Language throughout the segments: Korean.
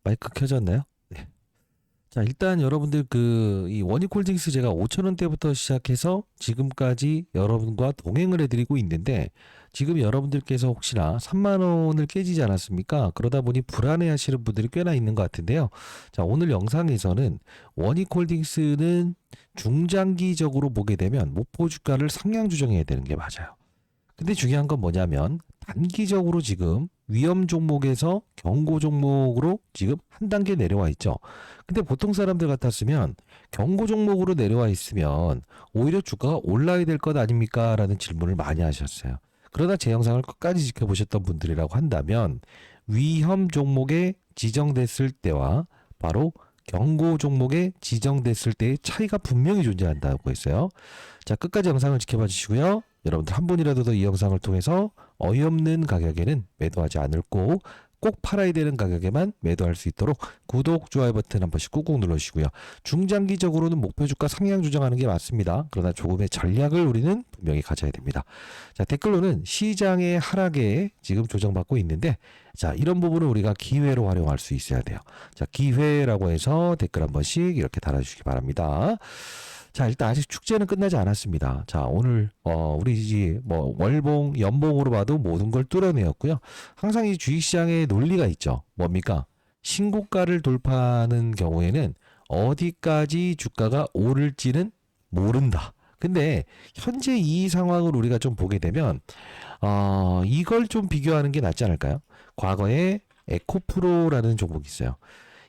마이크 켜졌나요? 네. 자, 일단 여러분들 이 원익홀딩스 제가 5,000원대부터 시작해서 지금까지 여러분과 동행을 해드리고 있는데 지금 여러분들께서 혹시나 3만 원을 깨지지 않았습니까? 그러다 보니 불안해하시는 분들이 꽤나 있는 것 같은데요. 자, 오늘 영상에서는 원익홀딩스는 중장기적으로 보게 되면 목표 주가를 상향 조정해야 되는 게 맞아요. 근데 중요한 건 뭐냐면 단기적으로 지금 위험 종목에서 경고 종목으로 지금 한 단계 내려와 있죠. 근데 보통 사람들 같았으면 경고 종목으로 내려와 있으면 오히려 주가가 올라야 될 것 아닙니까? 라는 질문을 많이 하셨어요. 그러나 제 영상을 끝까지 지켜보셨던 분들이라고 한다면 위험 종목에 지정됐을 때와 바로 경고 종목에 지정됐을 때의 차이가 분명히 존재한다고 했어요. 자, 끝까지 영상을 지켜봐 주시고요. 여러분들 한 분이라도 더 이 영상을 통해서 어이없는 가격에는 매도하지 않을 꼭 팔아야 되는 가격에만 매도할 수 있도록 구독, 좋아요 버튼 한 번씩 꾹꾹 눌러주시고요. 중장기적으로는 목표 주가 상향 조정하는 게 맞습니다. 그러나 조금의 전략을 우리는 분명히 가져야 됩니다. 자, 댓글로는 시장의 하락에 지금 조정받고 있는데 자, 이런 부분을 우리가 기회로 활용할 수 있어야 돼요. 자, 기회라고 해서 댓글 한 번씩 이렇게 달아주시기 바랍니다. 자, 일단 아직 축제는 끝나지 않았습니다. 자, 오늘 우리 월봉, 연봉으로 봐도 모든 걸 뚫어내었고요. 항상 이 주식시장의 논리가 있죠. 뭡니까? 신고가를 돌파하는 경우에는 어디까지 주가가 오를지는 모른다. 근데 현재 이 상황을 우리가 좀 보게 되면 이걸 좀 비교하는 게 낫지 않을까요? 과거에 에코프로라는 종목이 있어요.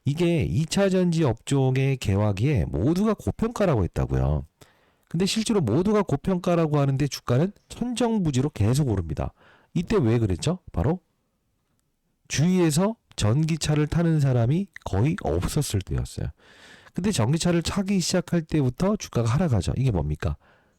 이게 2차 전지 업종의 개화기에 모두가 고평가라고 했다고요. 근데 실제로 모두가 고평가라고 하는데 주가는 천정부지로 계속 오릅니다. 이때 왜 그랬죠? 바로 주위에서 전기차를 타는 사람이 거의 없었을 때였어요. 근데 전기차를 타기 시작할 때부터 주가가 하락하죠. 이게 뭡니까?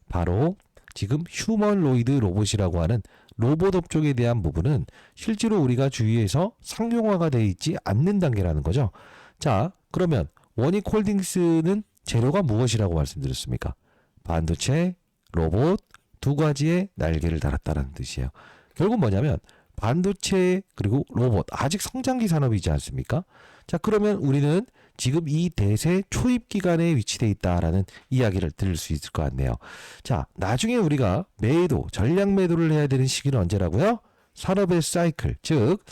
바로 지금 휴머노이드 로봇이라고 하는 로봇 업종에 대한 부분은 실제로 우리가 주위에서 상용화가 되어 있지 않는 단계라는 거죠. 자, 그러면 원익홀딩스는 재료가 무엇이라고 말씀드렸습니까? 반도체, 로봇 두 가지의 날개를 달았다는 뜻이에요. 결국 뭐냐면 반도체 그리고 로봇 아직 성장기 산업이지 않습니까? 자, 그러면 우리는 지금 이 대세 초입 기간에 위치돼 있다라는 이야기를 들을 수 있을 것 같네요. 자, 나중에 우리가 매도, 전략 매도를 해야 되는 시기는 언제라고요? 산업의 사이클, 즉,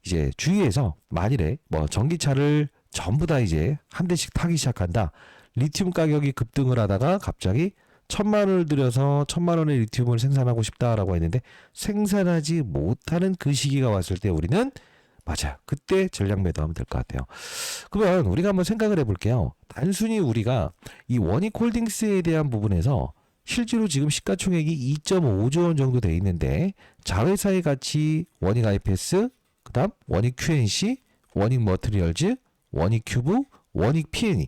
이제 주위에서 만일에 전기차를 전부 다 이제 한 대씩 타기 시작한다. 리튬 가격이 급등을 하다가 갑자기 1,000만 원을 들여서 1,000만 원의 리튬을 생산하고 싶다라고 했는데 생산하지 못하는 그 시기가 왔을 때 우리는 맞아요. 그때 전략 매도하면 될 것 같아요. 그러면 우리가 한번 생각을 해볼게요. 단순히 우리가 이 원익홀딩스에 대한 부분에서 실제로 지금 시가총액이 2.5조 원 정도 돼 있는데 자회사의 가치 원익 IPS, 그다음 원익 QNC, 원익 머티리얼즈, 원익 큐브, 원익 P&E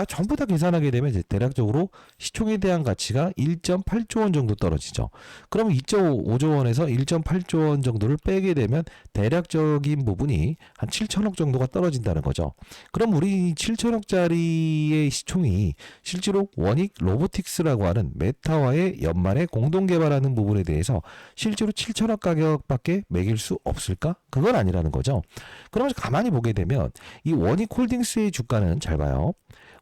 전부 다 계산하게 되면 이제 대략적으로 시총에 대한 가치가 1.8조 원 정도 떨어지죠. 그럼 2.5조 원에서 1.8조 원 정도를 빼게 되면 대략적인 부분이 한 7천억 정도가 떨어진다는 거죠. 그럼 우리 7천억짜리의 시총이 실제로 원익 로보틱스라고 하는 메타와의 연말에 공동 개발하는 부분에 대해서 실제로 7천억 가격밖에 매길 수 없을까? 그건 아니라는 거죠. 그러면서 가만히 보게 되면 이 원익홀딩스의 주가는 잘 봐요.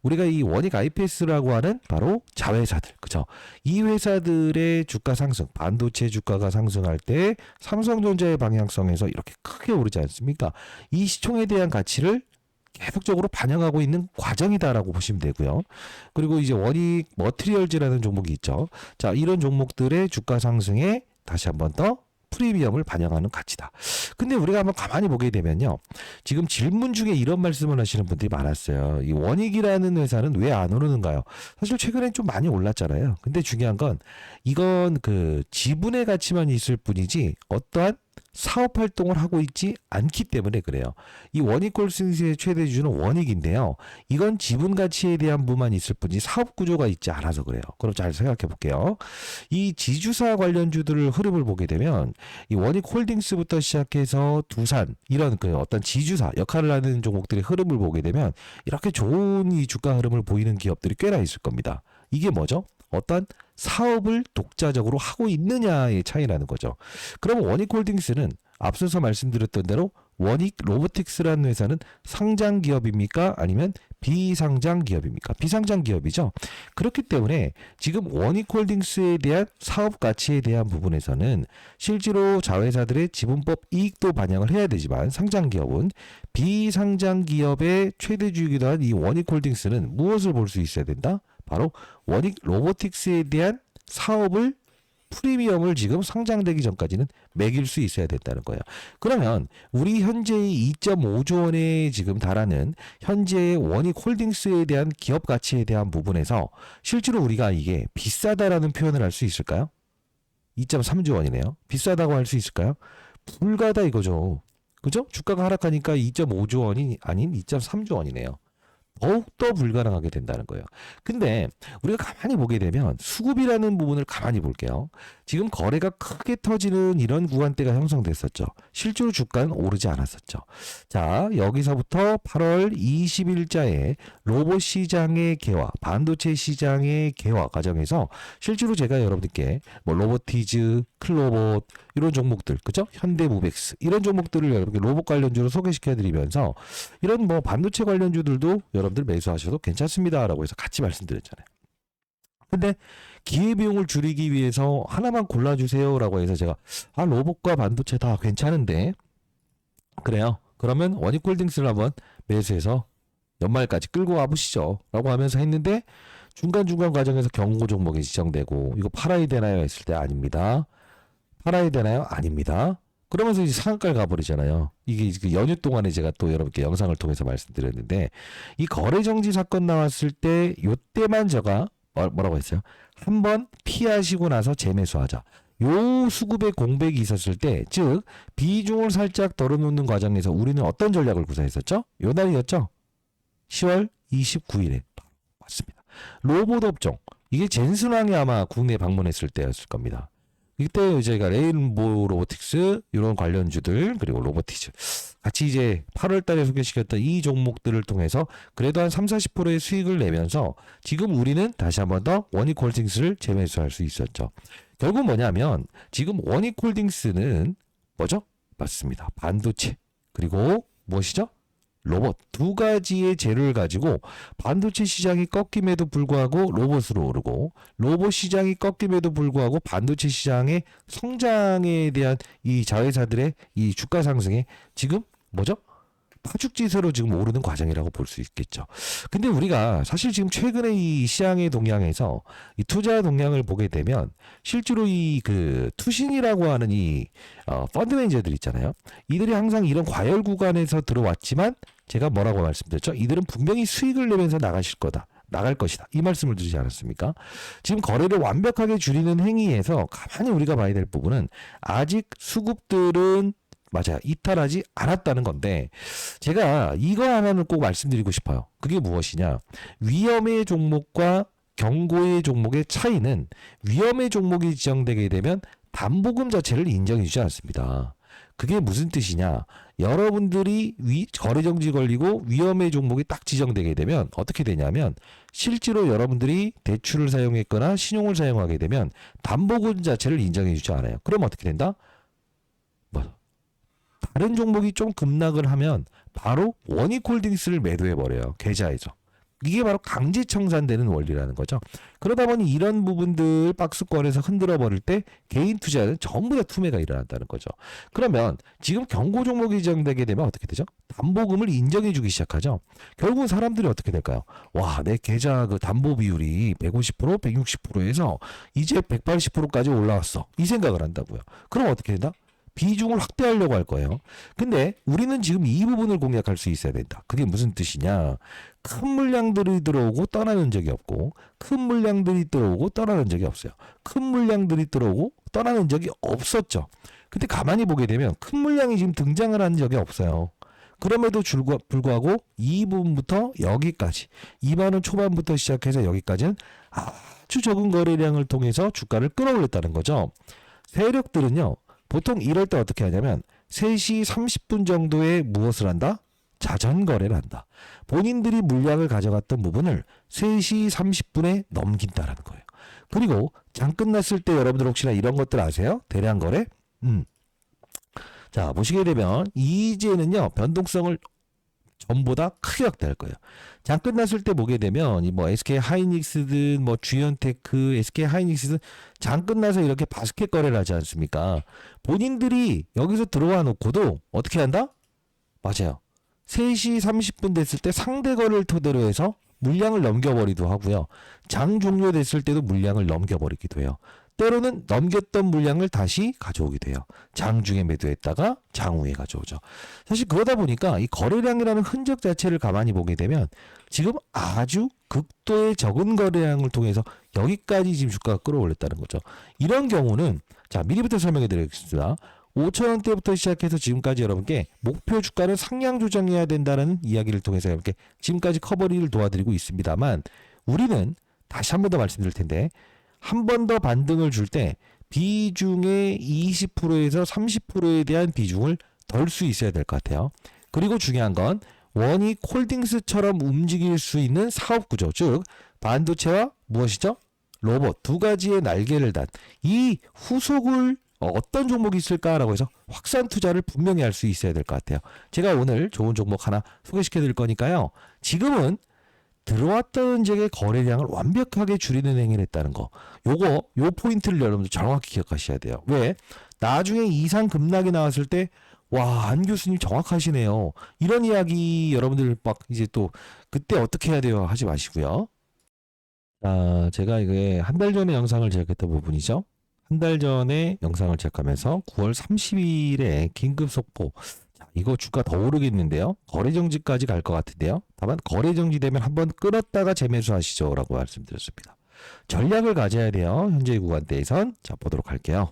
우리가 이 원익 IPS라고 하는 바로 자회사들, 그죠? 이 회사들의 주가 상승, 반도체 주가가 상승할 때 삼성전자의 방향성에서 이렇게 크게 오르지 않습니까? 이 시총에 대한 가치를 계속적으로 반영하고 있는 과정이다라고 보시면 되고요. 그리고 이제 원익 머티리얼즈라는 종목이 있죠. 자, 이런 종목들의 주가 상승에 다시 한번 더 프리미엄을 반영하는 가치다. 근데 우리가 한번 가만히 보게 되면요. 지금 질문 중에 이런 말씀을 하시는 분들이 많았어요. 이 원익이라는 회사는 왜 안 오르는가요? 사실 최근엔 좀 많이 올랐잖아요. 근데 중요한 건 이건 그 지분의 가치만 있을 뿐이지 어떠한 사업 활동을 하고 있지 않기 때문에 그래요. 이 원익홀딩스의 최대 주주는 원익인데요. 이건 지분 가치에 대한 부분만 있을 뿐이지 사업 구조가 있지 않아서 그래요. 그럼 잘 생각해 볼게요. 이 지주사 관련주들을 흐름을 보게 되면 이 원익홀딩스부터 시작해서 두산 이런 그 어떤 지주사 역할을 하는 종목들의 흐름을 보게 되면 이렇게 좋은 이 주가 흐름을 보이는 기업들이 꽤나 있을 겁니다. 이게 뭐죠? 어떤 사업을 독자적으로 하고 있느냐의 차이라는 거죠. 그럼 원익홀딩스는 앞서서 말씀드렸던 대로 원익 로보틱스라는 회사는 상장 기업입니까? 아니면 비상장 기업입니까? 비상장 기업이죠. 그렇기 때문에 지금 원익홀딩스에 대한 사업 가치에 대한 부분에서는 실제로 자회사들의 지분법 이익도 반영을 해야 되지만 상장 기업은 비상장 기업의 최대 주주이기도 한 이 원익홀딩스는 무엇을 볼 수 있어야 된다? 바로 원익 로보틱스에 대한 사업을 프리미엄을 지금 상장되기 전까지는 매길 수 있어야 된다는 거예요. 그러면 우리 현재의 2.5조 원에 지금 달하는 현재의 원익홀딩스에 대한 기업 가치에 대한 부분에서 실제로 우리가 이게 비싸다라는 표현을 할 수 있을까요? 2.3조 원이네요. 비싸다고 할 수 있을까요? 불가다 이거죠. 그죠? 주가가 하락하니까 2.5조 원이 아닌 2.3조 원이네요. 더욱더 불가능하게 된다는 거예요. 근데 우리가 가만히 보게 되면 수급이라는 부분을 가만히 볼게요. 지금 거래가 크게 터지는 이런 구간대가 형성됐었죠. 실제로 주가는 오르지 않았었죠. 자, 여기서부터 8월 20일자에 로봇 시장의 개화, 반도체 시장의 개화 과정에서 실제로 제가 여러분들께 뭐 로보티즈, 클로봇 이런 종목들, 그죠? 현대무벡스 이런 종목들을 여러분께 로봇 관련주로 소개시켜드리면서 이런 뭐 반도체 관련주들도 여러분들 매수하셔도 괜찮습니다라고 해서 같이 말씀드렸잖아요. 근데 기회비용을 줄이기 위해서 하나만 골라주세요라고 해서 제가 로봇과 반도체 다 괜찮은데 그래요. 그러면 원익홀딩스를 한번 매수해서 연말까지 끌고 와보시죠 라고 하면서 했는데 중간중간 과정에서 경고 종목이 지정되고 이거 팔아야 되나요 했을 때 아닙니다. 팔아야 되나요? 아닙니다. 그러면서 이제 상한가를 가버리잖아요. 이게 연휴 동안에 제가 또 여러분께 영상을 통해서 말씀드렸는데 이 거래정지 사건 나왔을 때 요때만 제가 뭐라고 했어요? 한번 피하시고 나서 재매수하자. 요 수급의 공백이 있었을 때, 즉 비중을 살짝 덜어놓는 과정에서 우리는 어떤 전략을 구사했었죠? 요 날이었죠? 10월 29일에 맞습니다. 로봇 업종 이게 젠슨왕이 아마 국내 방문했을 때였을 겁니다. 이때 저희가 레인보우 로보틱스 이런 관련주들 그리고 로보티즈 같이 이제 8월 달에 소개시켰던 이 종목들을 통해서 그래도 한 30-40%의 수익을 내면서 지금 우리는 다시 한 번 더 원익홀딩스를 재매수할 수 있었죠. 결국 뭐냐면 지금 원익홀딩스는 뭐죠? 맞습니다. 반도체 그리고 무엇이죠? 로봇 두 가지의 재료를 가지고 반도체 시장이 꺾임에도 불구하고 로봇으로 오르고 로봇 시장이 꺾임에도 불구하고 반도체 시장의 성장에 대한 이 자회사들의 이 주가 상승에 지금 뭐죠? 파죽지세로 지금 오르는 과정이라고 볼 수 있겠죠. 근데 우리가 사실 지금 최근에 이 시장의 동향에서 이 투자 동향을 보게 되면 실제로 이 그 투신이라고 하는 이 펀드 매니저들 있잖아요. 이들이 항상 이런 과열 구간에서 들어왔지만 제가 뭐라고 말씀드렸죠? 이들은 분명히 수익을 내면서 나가실 거다. 나갈 것이다. 이 말씀을 드리지 않았습니까? 지금 거래를 완벽하게 줄이는 행위에서 가만히 우리가 봐야 될 부분은 아직 수급들은 맞아요. 이탈하지 않았다는 건데 제가 이거 하나는 꼭 말씀드리고 싶어요. 그게 무엇이냐? 위험의 종목과 경고의 종목의 차이는 위험의 종목이 지정되게 되면 담보금 자체를 인정해 주지 않습니다. 그게 무슨 뜻이냐? 여러분들이 거래정지 걸리고 위험의 종목이 딱 지정되게 되면 어떻게 되냐면 실제로 여러분들이 대출을 사용했거나 신용을 사용하게 되면 담보금 자체를 인정해 주지 않아요. 그럼 어떻게 된다? 다른 종목이 좀 급락을 하면 바로 원익홀딩스를 매도해버려요. 계좌에서. 이게 바로 강제 청산되는 원리라는 거죠. 그러다 보니 이런 부분들 박스권에서 흔들어 버릴 때 개인 투자는 전부 다 투매가 일어난다는 거죠. 그러면 지금 경고 종목이 지정되게 되면 어떻게 되죠? 담보금을 인정해 주기 시작하죠. 결국은 사람들이 어떻게 될까요? 와, 내 계좌 그 담보 비율이 150%, 160%에서 이제 180%까지 올라왔어. 이 생각을 한다고요. 그럼 어떻게 된다? 비중을 확대하려고 할 거예요. 근데 우리는 지금 이 부분을 공략할 수 있어야 된다. 그게 무슨 뜻이냐? 큰 물량들이 들어오고 떠나는 적이 없고 큰 물량들이 들어오고 떠나는 적이 없어요. 큰 물량들이 들어오고 떠나는 적이 없었죠. 근데 가만히 보게 되면 큰 물량이 지금 등장을 한 적이 없어요. 그럼에도 불구하고 이 부분부터 여기까지 2만 원 초반부터 시작해서 여기까지는 아주 적은 거래량을 통해서 주가를 끌어올렸다는 거죠. 세력들은요. 보통 이럴 때 어떻게 하냐면 3시 30분 정도에 무엇을 한다? 자전거래를 한다. 본인들이 물량을 가져갔던 부분을 3시 30분에 넘긴다라는 거예요. 그리고 장 끝났을 때 여러분들 혹시나 이런 것들 아세요? 대량 거래? 자, 보시게 되면 이제는요, 변동성을 전보다 크게 확대할 거예요. 장 끝났을 때 보게 되면 뭐 SK 하이닉스든 뭐 주연테크, SK 하이닉스든 장 끝나서 이렇게 바스켓 거래를 하지 않습니까? 본인들이 여기서 들어와 놓고도 어떻게 한다? 맞아요. 3시 30분 됐을 때 상대 거래를 토대로 해서 물량을 넘겨버리기도 하고요. 장 종료됐을 때도 물량을 넘겨버리기도 해요. 때로는 넘겼던 물량을 다시 가져오기도 해요. 장 중에 매도했다가 장 후에 가져오죠. 사실 그러다 보니까 이 거래량이라는 흔적 자체를 가만히 보게 되면 지금 아주 극도의 적은 거래량을 통해서 여기까지 지금 주가가 끌어올렸다는 거죠. 이런 경우는 자, 미리부터 설명해 드리겠습니다. 5,000원대부터 시작해서 지금까지 여러분께 목표 주가를 상향 조정해야 된다는 이야기를 통해서 여러분께 지금까지 커버리를 도와드리고 있습니다만, 우리는 다시 한 번 더 말씀드릴 텐데, 한 번 더 반등을 줄 때 비중의 20%에서 30%에 대한 비중을 덜 수 있어야 될 것 같아요. 그리고 중요한 건 원익 홀딩스처럼 움직일 수 있는 사업 구조, 즉 반도체와 무엇이죠? 로봇 두 가지의 날개를 단 이 후속을 어떤 종목이 있을까라고 해서 확산 투자를 분명히 할 수 있어야 될 것 같아요. 제가 오늘 좋은 종목 하나 소개시켜 드릴 거니까요. 지금은 들어왔던 적의 거래량을 완벽하게 줄이는 행위를 했다는 거. 요 포인트를 여러분들 정확히 기억하셔야 돼요. 왜? 나중에 이상 급락이 나왔을 때, 와, 안 교수님 정확하시네요. 이런 이야기 여러분들 막 이제 또 그때 어떻게 해야 돼요? 하지 마시고요. 제가 이게 한 달 전에 영상을 제작했던 부분이죠. 한 달 전에 영상을 제작하면서 9월 30일에 긴급 속보. 자, 이거 주가 더 오르겠는데요. 거래 정지까지 갈 것 같은데요. 다만 거래 정지되면 한번 끌었다가 재매수하시죠 라고 말씀드렸습니다. 전략을 가져야 돼요. 현재 구간대에선. 자, 보도록 할게요.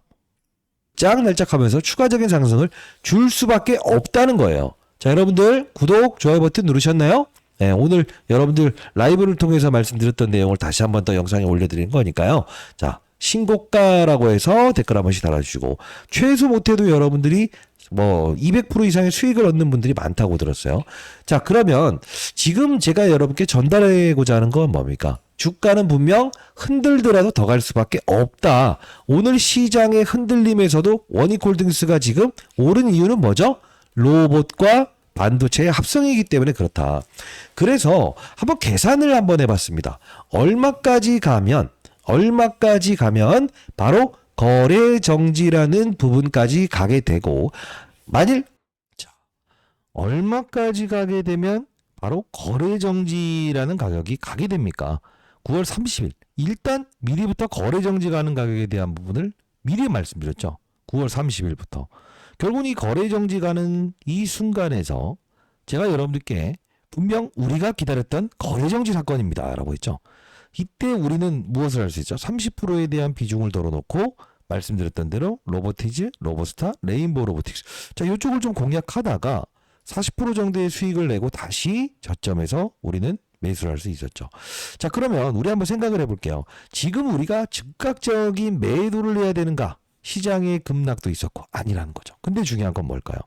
쫙 날짝하면서 추가적인 상승을 줄 수밖에 없다는 거예요. 자, 여러분들 구독, 좋아요 버튼 누르셨나요? 네, 오늘 여러분들 라이브를 통해서 말씀드렸던 내용을 다시 한번 더 영상에 올려드린 거니까요. 자, 신고가라고 해서 댓글 한 번씩 달아주시고, 최소 못해도 여러분들이 뭐 200% 이상의 수익을 얻는 분들이 많다고 들었어요. 자, 그러면 지금 제가 여러분께 전달하고자 하는 건 뭡니까? 주가는 분명 흔들더라도 더 갈 수밖에 없다. 오늘 시장의 흔들림에서도 원익홀딩스가 지금 오른 이유는 뭐죠? 로봇과 반도체의 합성이기 때문에 그렇다. 그래서 한번 계산을 한번 해봤습니다. 얼마까지 가면 바로 거래 정지라는 부분까지 가게 되고, 만일 얼마까지 가게 되면 바로 거래 정지라는 가격이 가게 됩니까? 9월 30일. 일단 미리부터 거래 정지 가는 가격에 대한 부분을 미리 말씀드렸죠. 9월 30일부터. 결국은 이 거래 정지 가는 이 순간에서 제가 여러분들께 분명 우리가 기다렸던 거래 정지 사건입니다 라고 했죠. 이때 우리는 무엇을 할 수 있죠? 30%에 대한 비중을 덜어놓고 말씀드렸던 대로 로보티즈, 로보스타, 레인보우 로보틱스. 자, 이쪽을 좀 공략하다가 40% 정도의 수익을 내고 다시 저점에서 우리는 매수를 할 수 있었죠. 자, 그러면 우리 한번 생각을 해볼게요. 지금 우리가 즉각적인 매도를 해야 되는가? 시장의 급락도 있었고 아니라는 거죠. 근데 중요한 건 뭘까요?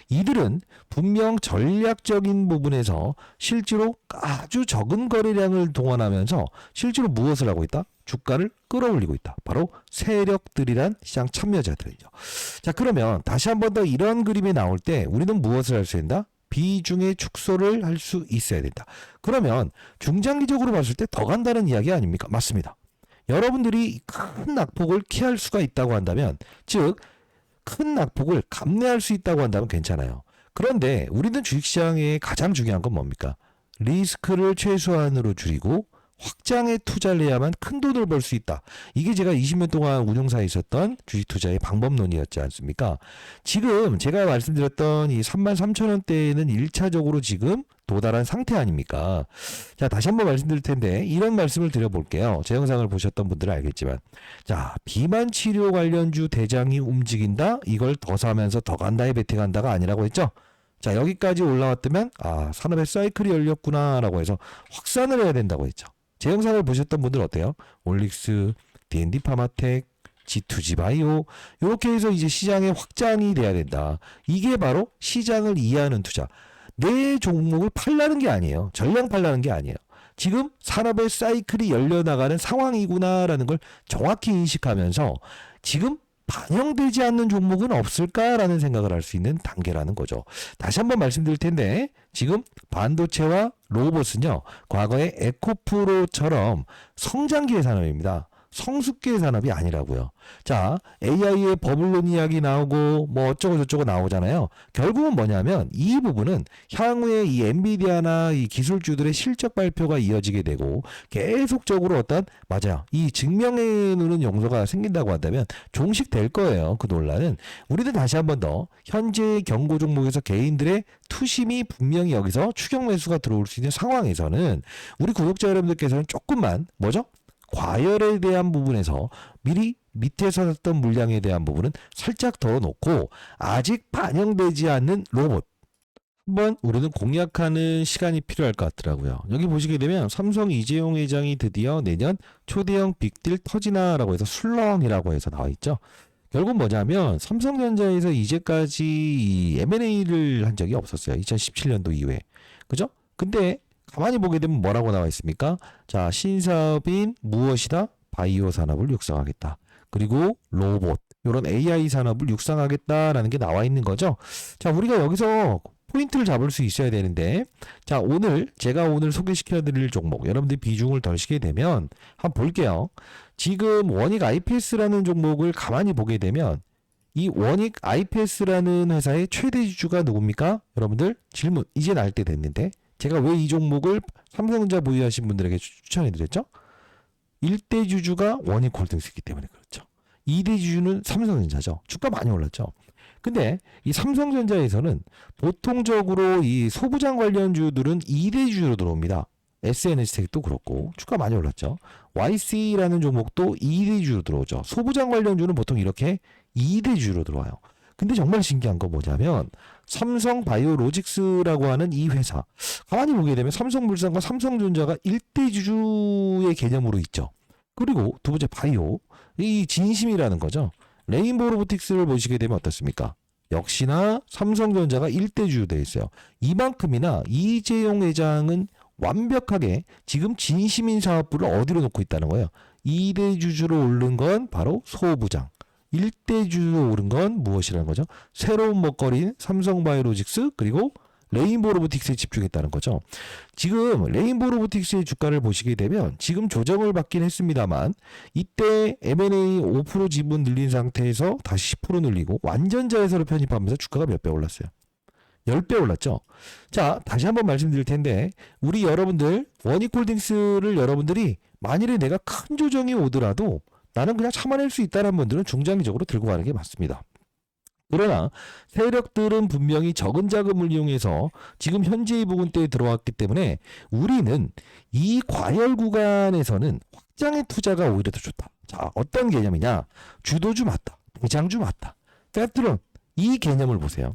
이들은 분명 전략적인 부분에서 실제로 아주 적은 거래량을 동원하면서 실제로 무엇을 하고 있다? 주가를 끌어올리고 있다. 바로 세력들이란 시장 참여자들이죠. 자, 그러면 다시 한 번 더 이런 그림이 나올 때 우리는 무엇을 할 수 있다? 비중의 축소를 할 수 있어야 된다. 그러면 중장기적으로 봤을 때 더 간다는 이야기 아닙니까? 맞습니다. 여러분들이 큰 낙폭을 키할 수가 있다고 한다면, 즉 큰 낙폭을 감내할 수 있다고 한다면 괜찮아요. 그런데 우리는 주식시장의 가장 중요한 건 뭡니까? 리스크를 최소한으로 줄이고 확장에 투자를 해야만 큰 돈을 벌 수 있다. 이게 제가 20년 동안 운용사에 있었던 주식 투자의 방법론이었지 않습니까? 지금 제가 말씀드렸던 이 33,000원대에는 1차적으로 지금 도달한 상태 아닙니까? 자, 다시 한번 말씀드릴 텐데 이런 말씀을 드려볼게요. 제 영상을 보셨던 분들은 알겠지만, 자, 비만 치료 관련주 대장이 움직인다? 이걸 더 사면서 더 간다에 베팅한다가 아니라고 했죠? 자, 여기까지 올라왔다면 산업의 사이클이 열렸구나 라고 해서 확산을 해야 된다고 했죠. 제 영상을 보셨던 분들 어때요? 올릭스, D&D 파마텍, G2G 바이오, 이렇게 해서 이제 시장의 확장이 돼야 된다. 이게 바로 시장을 이해하는 투자. 내 종목을 팔라는 게 아니에요. 전량 팔라는 게 아니에요. 지금 산업의 사이클이 열려나가는 상황이구나라는 걸 정확히 인식하면서 지금 반영되지 않는 종목은 없을까라는 생각을 할 수 있는 단계라는 거죠. 다시 한번 말씀드릴 텐데 지금 반도체와 로봇은요, 과거의 에코프로처럼 성장기의 산업입니다. 성숙기의 산업이 아니라고요. 자, AI의 버블론 이야기 나오고 뭐 어쩌고 저쩌고 나오잖아요. 결국은 뭐냐면 이 부분은 향후에 이 엔비디아나 이 기술주들의 실적 발표가 이어지게 되고 계속적으로 맞아요. 이 증명해 놓는 용도가 생긴다고 한다면 종식될 거예요. 그 논란은. 우리는 다시 한 번 더 현재 경고 종목에서 개인들의 투심이 분명히 여기서 추격 매수가 들어올 수 있는 상황에서는 우리 구독자 여러분들께서는 조금만 과열에 대한 부분에서 미리 밑에서 샀던 물량에 대한 부분은 살짝 덜어놓고 아직 반영되지 않는 로봇 한번 우리는 공략하는 시간이 필요할 것 같더라고요. 여기 보시게 되면 삼성 이재용 회장이 드디어 내년 초대형 빅딜 터지나라고 해서 술렁이라고 해서 나와 있죠. 결국 뭐냐면 삼성전자에서 이제까지 M&A를 한 적이 없었어요. 2017년도 이후에. 그죠? 근데 가만히 보게 되면 뭐라고 나와 있습니까? 자, 신사업인 무엇이다? 바이오 산업을 육성하겠다. 그리고 로봇, 이런 AI 산업을 육성하겠다라는 게 나와 있는 거죠. 자, 우리가 여기서 포인트를 잡을 수 있어야 되는데, 자, 제가 오늘 소개시켜 드릴 종목, 여러분들이 비중을 덜시게 되면 한번 볼게요. 지금 원익 IPS라는 종목을 가만히 보게 되면 이 원익 IPS라는 회사의 최대 주주가 누굽니까? 여러분들 질문 이제 날 때 됐는데 제가 왜 이 종목을 삼성전자 보유하신 분들에게 추천해 드렸죠? 1대 주주가 원익홀딩스이기 때문에 그렇죠. 2대 주주는 삼성전자죠. 주가 많이 올랐죠. 근데 이 삼성전자에서는 보통적으로 이 소부장 관련주들은 2대 주주로 들어옵니다. SNS텍도 그렇고 주가 많이 올랐죠. YC라는 종목도 2대 주주로 들어오죠. 소부장 관련주는 보통 이렇게 2대 주주로 들어와요. 근데 정말 신기한 거 뭐냐면 삼성바이오로직스라고 하는 이 회사 가만히 보게 되면 삼성물산과 삼성전자가 1대 주주의 개념으로 있죠. 그리고 두 번째 바이오 이 진심이라는 거죠. 레인보우 로보틱스를 보시게 되면 어떻습니까? 역시나 삼성전자가 1대 주주 되어 있어요. 이만큼이나 이재용 회장은 완벽하게 지금 진심인 사업부를 어디로 놓고 있다는 거예요. 2대 주주로 오른 건 바로 소부장. 1대 주주로 오른 건 무엇이라는 거죠? 새로운 먹거리인 삼성바이오로직스 그리고 레인보우 로보틱스에 집중했다는 거죠. 지금 레인보우 로보틱스의 주가를 보시게 되면 지금 조정을 받긴 했습니다만 이때 M&A 5% 지분 늘린 상태에서 다시 10% 늘리고 완전 자회사로 편입하면서 주가가 몇 배 올랐어요? 10배 올랐죠. 자, 다시 한번 말씀드릴 텐데 우리 여러분들 원익홀딩스를 여러분들이 만일에 내가 큰 조정이 오더라도 나는 그냥 참아낼 수 있다는 분들은 중장기적으로 들고 가는 게 맞습니다. 그러나 세력들은 분명히 적은 자금을 이용해서 지금 현재의 부분대에 들어왔기 때문에 우리는 이 과열 구간에서는 확장의 투자가 오히려 더 좋다. 자, 어떤 개념이냐? 주도주 맞다. 대장주 맞다. 페트론 이 개념을 보세요.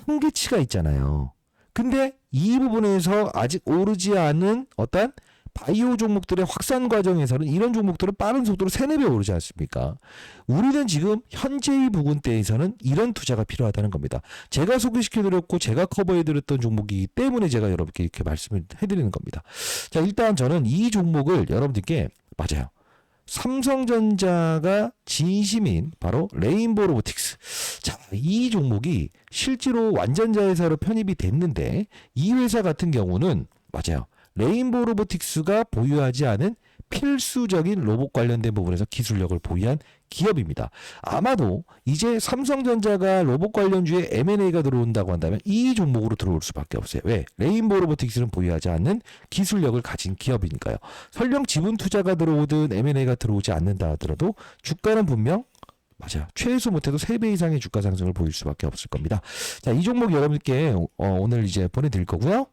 한계치가 있잖아요. 근데 이 부분에서 아직 오르지 않은 어떤 바이오 종목들의 확산 과정에서는 이런 종목들은 빠른 속도로 3, 4배 오르지 않습니까? 우리는 지금 현재의 부분대에서는 이런 투자가 필요하다는 겁니다. 제가 소개시켜드렸고 제가 커버해드렸던 종목이기 때문에 제가 여러분께 이렇게 말씀을 해드리는 겁니다. 자, 일단 저는 이 종목을 여러분들께 맞아요. 삼성전자가 진심인 바로 레인보우 로보틱스. 자, 이 종목이 실제로 완전자회사로 편입이 됐는데 이 회사 같은 경우는 맞아요. 레인보우 로보틱스가 보유하지 않은 필수적인 로봇 관련된 부분에서 기술력을 보유한 기업입니다. 아마도 이제 삼성전자가 로봇 관련주에 M&A가 들어온다고 한다면 이 종목으로 들어올 수밖에 없어요. 왜? 레인보우 로보틱스는 보유하지 않는 기술력을 가진 기업이니까요. 설령 지분 투자가 들어오든 M&A가 들어오지 않는다 하더라도 주가는 분명 맞아요. 최소 못해도 3배 이상의 주가 상승을 보일 수밖에 없을 겁니다. 자, 이 종목 여러분께 오늘 이제 보내드릴 거고요.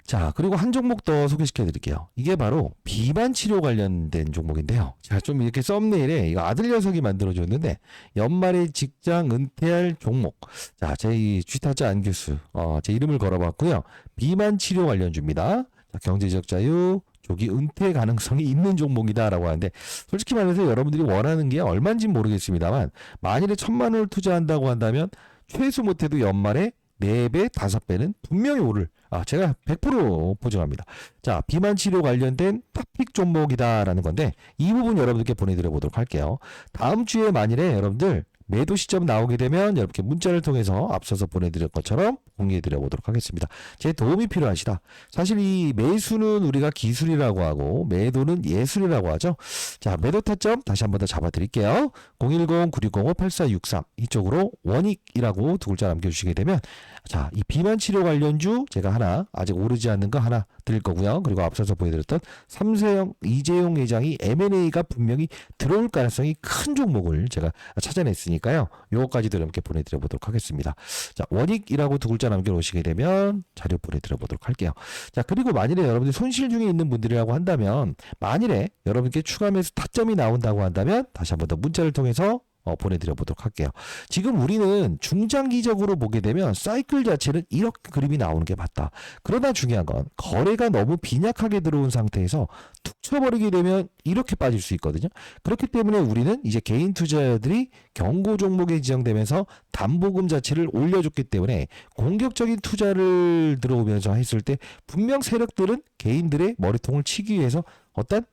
자, 그리고 한 종목 더 소개시켜 드릴게요. 이게 바로 비만 치료 관련된 종목인데요. 자, 좀 이렇게 썸네일에 이거 아들 녀석이 만들어줬는데 연말에 직장 은퇴할 종목. 자, 제 쥐타자 안 교수 제 이름을 걸어봤고요. 비만 치료 관련주입니다. 자, 경제적 자유, 조기 은퇴 가능성이 있는 종목이다라고 하는데 솔직히 말해서 여러분들이 원하는 게 얼마인지는 모르겠습니다만 만일에 1,000만 원을 투자한다고 한다면 최소 못해도 연말에 4배, 5배는 분명히 오를. 제가 100% 보증합니다. 자, 비만 치료 관련된 탑픽 종목이다라는 건데 이 부분 여러분들께 보내드려 보도록 할게요. 다음 주에 만일에 여러분들 매도 시점 나오게 되면 여러분께 문자를 통해서 앞서서 보내드린 것처럼 공유해드려 보도록 하겠습니다. 제 도움이 필요하시다. 사실 이 매수는 우리가 기술이라고 하고 매도는 예술이라고 하죠. 자, 매도 타점 다시 한 번 더 잡아드릴게요. 010-9605-8463 이쪽으로 원익이라고 두 글자 남겨주시게 되면 자, 이 비만 치료 관련주 제가 하나 아직 오르지 않는 거 하나 드릴 거고요. 그리고 앞서서 보여드렸던 삼세형 이재용 회장이 M&A가 분명히 들어올 가능성이 큰 종목을 제가 찾아냈으니까요. 요거까지도 여러분께 보내드려 보도록 하겠습니다. 자, 원익이라고 두 글자 남겨놓으시게 되면 자료 보내드려 보도록 할게요. 자, 그리고 만일에 여러분들 손실 중에 있는 분들이라고 한다면 만일에 여러분께 추가 매수 타점이 나온다고 한다면 다시 한 번 더 문자를 통해서 보내드려 보도록 할게요. 지금 우리는 중장기적으로 보게 되면 사이클 자체는 이렇게 그림이 나오는 게 맞다. 그러나 중요한 건 거래가 너무 빈약하게 들어온 상태에서 툭 쳐버리게 되면 이렇게 빠질 수 있거든요. 그렇기 때문에 우리는 이제 개인 투자자들이 경고 종목에 지정되면서 담보금 자체를 올려줬기 때문에 공격적인 투자를 들어오면서 했을 때 분명 세력들은 개인들의 머리통을 치기 위해서 어떤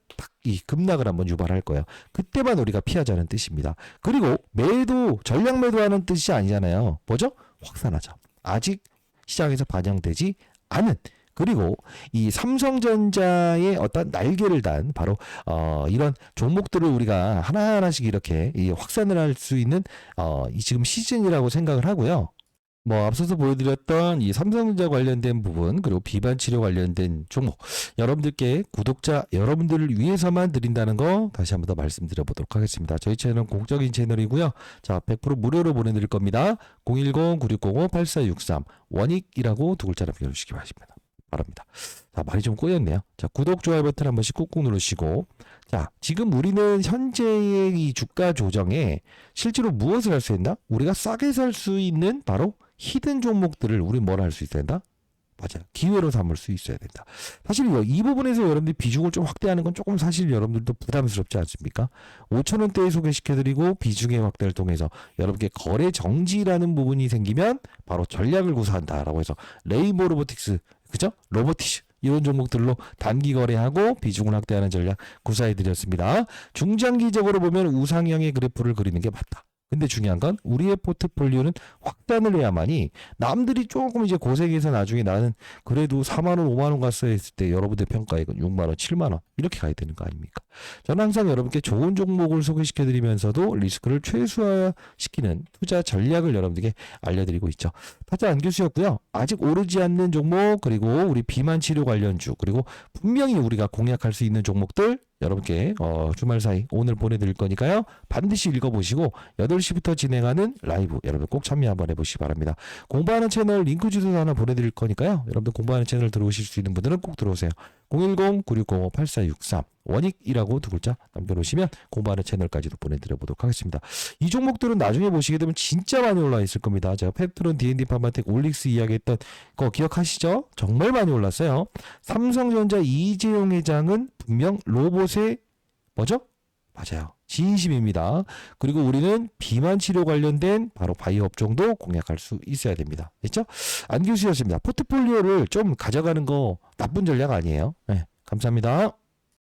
이 급락을 한번 유발할 거예요. 그때만 우리가 피하자는 뜻입니다. 그리고 매도, 전략 매도하는 뜻이 아니잖아요. 뭐죠? 확산하자. 아직 시장에서 반영되지 않은 그리고 이 삼성전자의 어떤 날개를 단 바로 이런 종목들을 우리가 하나하나씩 이렇게 확산을 할 수 있는 이 지금 시즌이라고 생각을 하고요. 뭐 앞서서 보여드렸던 이 삼성전자 관련된 부분 그리고 비만 치료 관련된 종목 여러분들께 구독자 여러분들을 위해서만 드린다는 거 다시 한번 더 말씀드려 보도록 하겠습니다. 저희 채널은 공적인 채널이고요. 자, 100% 무료로 보내드릴 겁니다. 010-9605-8463 원익이라고 두 글자 남겨주시기 바랍니다. 자, 말이 좀 꼬였네요. 자, 구독, 좋아요 버튼 한 번씩 꾹꾹 누르시고 자, 지금 우리는 현재의 이 주가 조정에 실제로 무엇을 할 수 있나? 우리가 싸게 살 수 있는 바로 히든 종목들을 우리 뭘 할 수 있어야 된다? 맞아요. 기회로 삼을 수 있어야 된다. 사실 이 부분에서 여러분들이 비중을 좀 확대하는 건 조금 사실 여러분들도 부담스럽지 않습니까? 5,000원대에 소개시켜드리고 비중의 확대를 통해서 여러분께 거래 정지라는 부분이 생기면 바로 전략을 구사한다라고 해서 레인보우 로보틱스, 그죠? 로보티스 이런 종목들로 단기 거래하고 비중을 확대하는 전략 구사해드렸습니다. 중장기적으로 보면 우상향의 그래프를 그리는 게 맞다. 근데 중요한 건 우리의 포트폴리오는 확단을 해야만이 남들이 조금 이제 고생해서 나중에 나는 그래도 4만 원, 5만 원 갔어야 했을 때 여러분들 평가액은 6만 원, 7만 원 이렇게 가야 되는 거 아닙니까? 저는 항상 여러분께 좋은 종목을 소개시켜 드리면서도 리스크를 최소화시키는 투자 전략을 여러분들께 알려드리고 있죠. 타자 안교수였고요. 아직 오르지 않는 종목 그리고 우리 비만 치료 관련주 그리고 분명히 우리가 공략할 수 있는 종목들 여러분께 주말 사이 오늘 보내드릴 거니까요. 반드시 읽어보시고 8시부터 진행하는 라이브 여러분 꼭 참여 한번 해보시기 바랍니다. 공부하는 채널 링크 주소도 하나 보내드릴 거니까요. 여러분들 공부하는 채널 들어오실 수 있는 분들은 꼭 들어오세요. 010-9605-8463 원익이라고 두 글자 남겨놓으시면 공부하는 채널까지도 보내드려 보도록 하겠습니다. 이 종목들은 나중에 보시게 되면 진짜 많이 올라 있을 겁니다. 제가 펩트론, D&D 파마텍, 올릭스 이야기했던 거 기억하시죠? 정말 많이 올랐어요. 삼성전자 이재용 회장은 분명 로봇의 뭐죠? 맞아요. 진심입니다. 그리고 우리는 비만 치료 관련된 바로 바이오 업종도 공략할 수 있어야 됩니다. 됐죠? 안 교수였습니다. 포트폴리오를 좀 가져가는 거 나쁜 전략 아니에요. 네, 감사합니다.